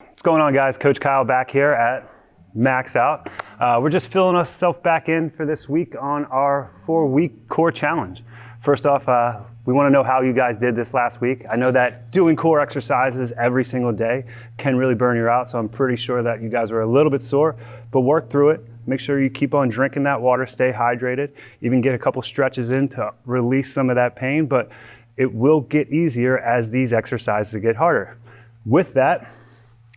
What's going on, guys? Coach Kyle back here at Max Out. We're just filling ourselves back in for this week on our 4-week core challenge. First off, we want to know how you guys did this last week. I know that doing core exercises every single day can really burn you out, so I'm pretty sure that you guys were a little bit sore, but work through it. Make sure you keep on drinking that water, stay hydrated, even get a couple stretches in to release some of that pain, but it will get easier as these exercises get harder. With that,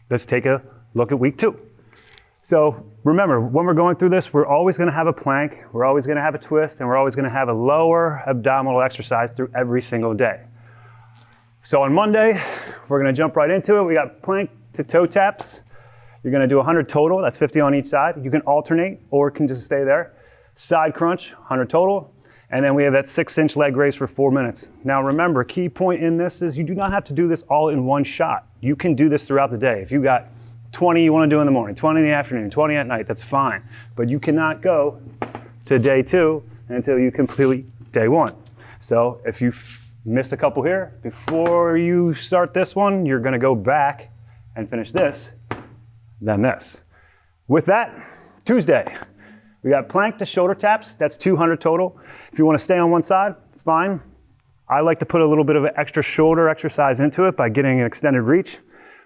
let's take a look at week 2. So remember, when we're going through this, we're always going to have a plank, we're always going to have a twist, and we're always going to have a lower abdominal exercise through every single day. So on Monday, we're going to jump right into it. We got plank to toe taps. You're going to do 100 total. That's 50 on each side. You can alternate or it can just stay there. Side crunch, 100 total. And then we have that 6-inch leg raise for 4 minutes. Now remember, key point in this is you do not have to do this all in one shot. You can do this throughout the day. If you got 20 you want to do in the morning, 20 in the afternoon, 20 at night, that's fine. But you cannot go to day 2 until you complete day 1. So if you miss a couple here, before you start this one, you're going to go back and finish this, then this. With that, Tuesday, we got plank to shoulder taps. That's 200 total. If you want to stay on one side, fine. I like to put a little bit of an extra shoulder exercise into it by getting an extended reach.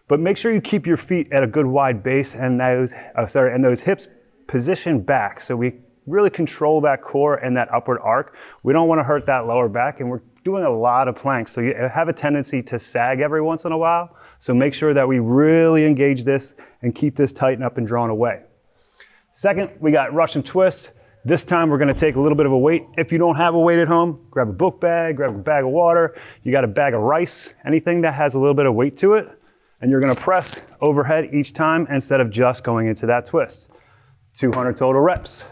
But make sure you keep your feet at a good wide base and those hips positioned back. So we really control that core and that upward arc. We don't want to hurt that lower back, and we're doing a lot of planks. So you have a tendency to sag every once in a while. So make sure that we really engage this and keep this tightened up and drawn away. Second, we got Russin twists. This time we're going to take a little bit of a weight. If you don't have a weight at home, grab a book bag, grab a bag of water. You got a bag of rice, anything that has a little bit of weight to it. And you're going to press overhead each time instead of just going into that twist. 200 total reps.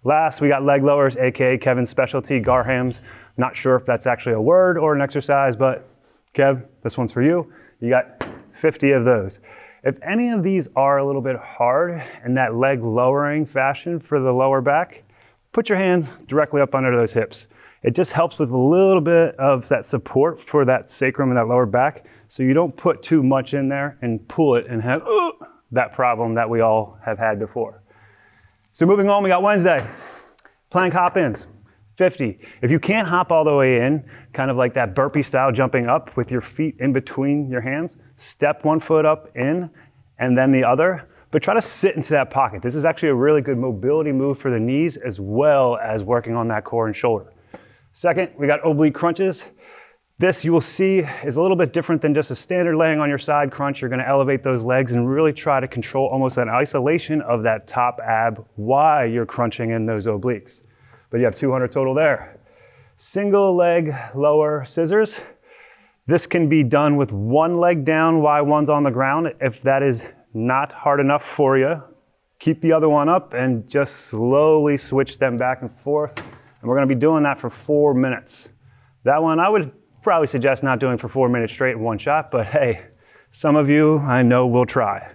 Last, we got leg lowers, aka Kevin's specialty, Garham's. Not sure if that's actually a word or an exercise, but Kev, this one's for you. You got 50 of those. If any of these are a little bit hard in that leg lowering fashion for the lower back, put your hands directly up under those hips. It just helps with a little bit of that support for that sacrum and that lower back, so you don't put too much in there and pull it and have that problem that we all have had before. So moving on, we got Wednesday. Plank hop-ins, 50. If you can't hop all the way in, kind of like that burpee style jumping up with your feet in between your hands, step one foot up in and then the other, but try to sit into that pocket. This is actually a really good mobility move for the knees as well as working on that core and shoulder. Second, we got oblique crunches. This you will see is a little bit different than just a standard laying on your side crunch. You're going to elevate those legs and really try to control almost an isolation of that top ab while you're crunching in those obliques. But you have 200 total there. Single leg lower scissors. This can be done with one leg down while one's on the ground. If that is not hard enough for you, keep the other one up and just slowly switch them back and forth. And we're going to be doing that for 4 minutes. That one I would probably suggest not doing for 4 minutes straight in one shot, but hey, some of you I know will try.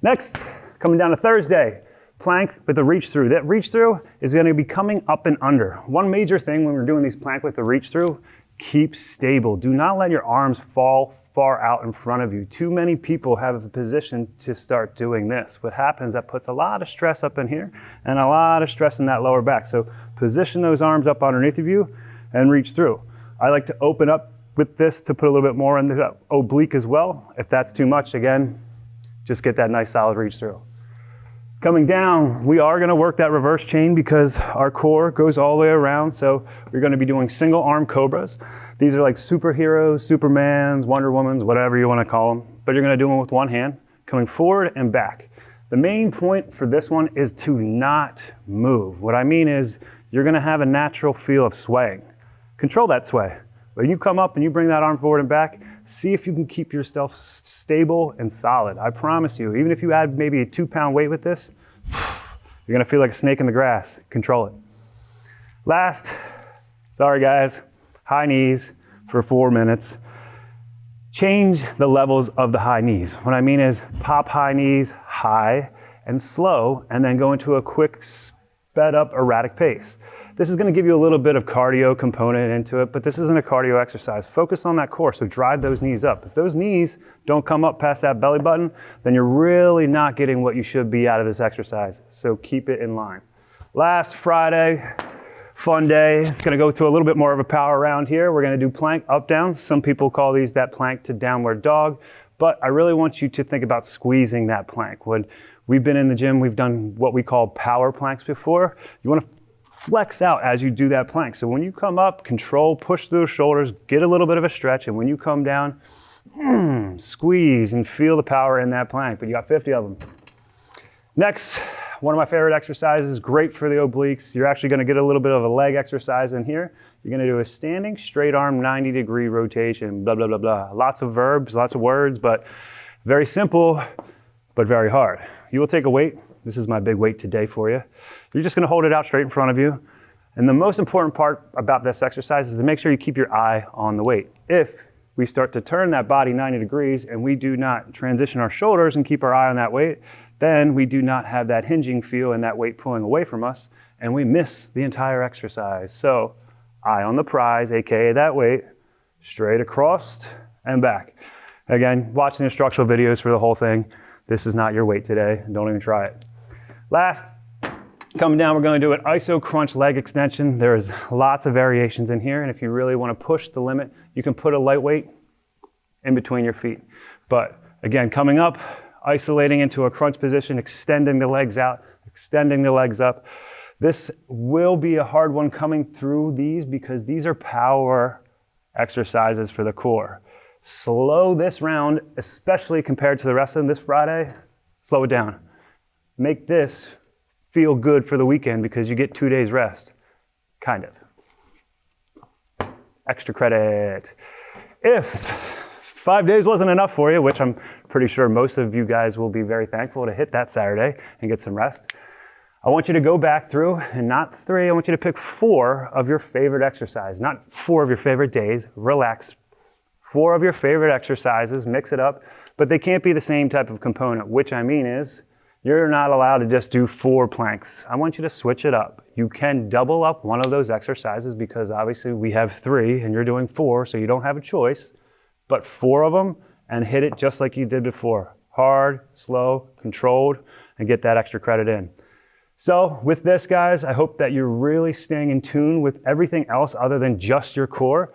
Next, coming down to Thursday, plank with the reach through. That reach through is going to be coming up and under. One major thing when we're doing these plank with the reach through, keep stable. Do not let your arms fall far out in front of you. Too many people have a position to start doing this. What happens, that puts a lot of stress up in here and a lot of stress in that lower back. So position those arms up underneath of you and reach through. I like to open up with this to put a little bit more in the oblique as well. If that's too much, again, just get that nice solid reach through. Coming down, we are going to work that reverse chain because our core goes all the way around. So we're going to be doing single arm Cobras. These are like superheroes, Supermans, Wonder Womans, whatever you want to call them. But you're going to do them with one hand, coming forward and back. The main point for this one is to not move. What I mean is you're going to have a natural feel of swaying. Control that sway. When you come up and you bring that arm forward and back, see if you can keep yourself stable and solid. I promise you, even if you add maybe a 2-pound weight with this, you're gonna feel like a snake in the grass. Control it. Last, sorry guys, high knees for 4 minutes. Change the levels of the high knees. What I mean is pop high knees high and slow, and then go into a quick sped up erratic pace. This is going to give you a little bit of cardio component into it, but this isn't a cardio exercise. Focus on that core, so drive those knees up. If those knees don't come up past that belly button, then you're really not getting what you should be out of this exercise. So keep it in line. Last Friday, fun day. It's going to go to a little bit more of a power round here. We're going to do plank up down. Some people call these that plank to downward dog, but I really want you to think about squeezing that plank. When we've been in the gym, we've done what we call power planks before. You want to flex out as you do that plank. So when you come up, control, push through the shoulders, get a little bit of a stretch, and when you come down, squeeze and feel the power in that plank, but you got 50 of them. Next, one of my favorite exercises, great for the obliques. You're actually gonna get a little bit of a leg exercise in here. You're gonna do a standing straight arm 90-degree rotation, blah, blah, blah, blah. Lots of verbs, lots of words, but very simple, but very hard. You will take a weight. This is my big weight today for you. You're just gonna hold it out straight in front of you. And the most important part about this exercise is to make sure you keep your eye on the weight. If we start to turn that body 90 degrees and we do not transition our shoulders and keep our eye on that weight, then we do not have that hinging feel and that weight pulling away from us, and we miss the entire exercise. So, eye on the prize, AKA that weight, straight across and back. Again, watch the instructional videos for the whole thing. This is not your weight today, don't even try it. Last, coming down, we're going to do an iso crunch leg extension. There's lots of variations in here, and if you really want to push the limit, you can put a light weight in between your feet. But again, coming up, isolating into a crunch position, extending the legs out, extending the legs up. This will be a hard one coming through these because these are power exercises for the core. Slow this round, especially compared to the rest of this Friday, slow it down. Make this feel good for the weekend because you get 2 days rest, kind of. Extra credit. If 5 days wasn't enough for you, which I'm pretty sure most of you guys will be very thankful to hit that Saturday and get some rest, I want you to go back through, and not 3, I want you to pick 4 of your favorite exercises, not 4 of your favorite days, relax. 4 of your favorite exercises, mix it up, but they can't be the same type of component, which I mean is, you're not allowed to just do 4 planks. I want you to switch it up. You can double up one of those exercises because obviously we have 3 and you're doing 4, so you don't have a choice, but 4 of them and hit it just like you did before. Hard, slow, controlled, and get that extra credit in. So with this, guys, I hope that you're really staying in tune with everything else other than just your core.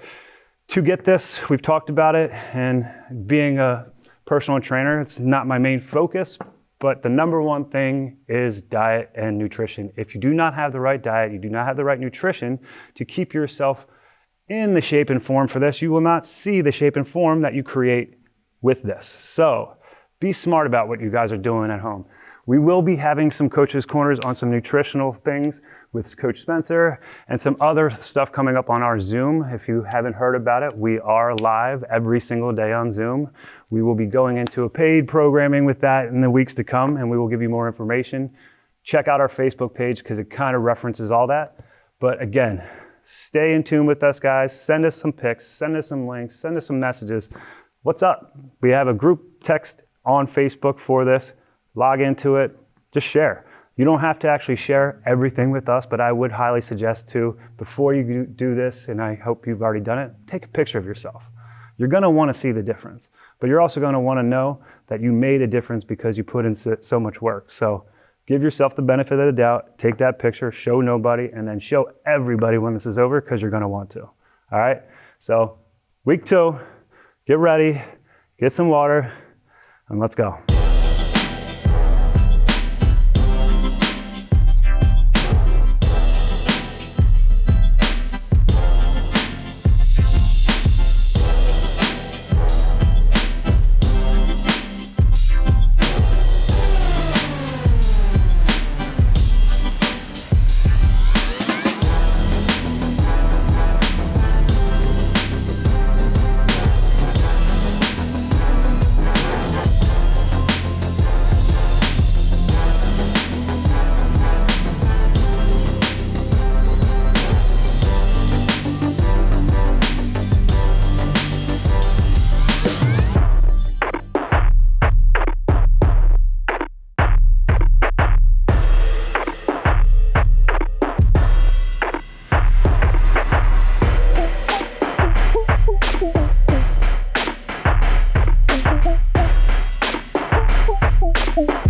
To get this, we've talked about it, and being a personal trainer, it's not my main focus, but the number one thing is diet and nutrition. If you do not have the right diet, you do not have the right nutrition to keep yourself in the shape and form for this, you will not see the shape and form that you create with this. So be smart about what you guys are doing at home. We will be having some coaches' corners on some nutritional things with Coach Spencer and some other stuff coming up on our Zoom. If you haven't heard about it, we are live every single day on Zoom. We will be going into a paid programming with that in the weeks to come, and we will give you more information. Check out our Facebook page because it kind of references all that. But again, stay in tune with us, guys. Send us some pics, send us some links, send us some messages. What's up? We have a group text on Facebook for this. Log into it, just share. You don't have to actually share everything with us, but I would highly suggest to, before you do this, and I hope you've already done it, take a picture of yourself. You're gonna wanna see the difference, but you're also gonna wanna know that you made a difference because you put in so much work. So give yourself the benefit of the doubt, take that picture, show nobody, and then show everybody when this is over because you're gonna want to. All right, so week 2, get ready, get some water, and let's go. Bye.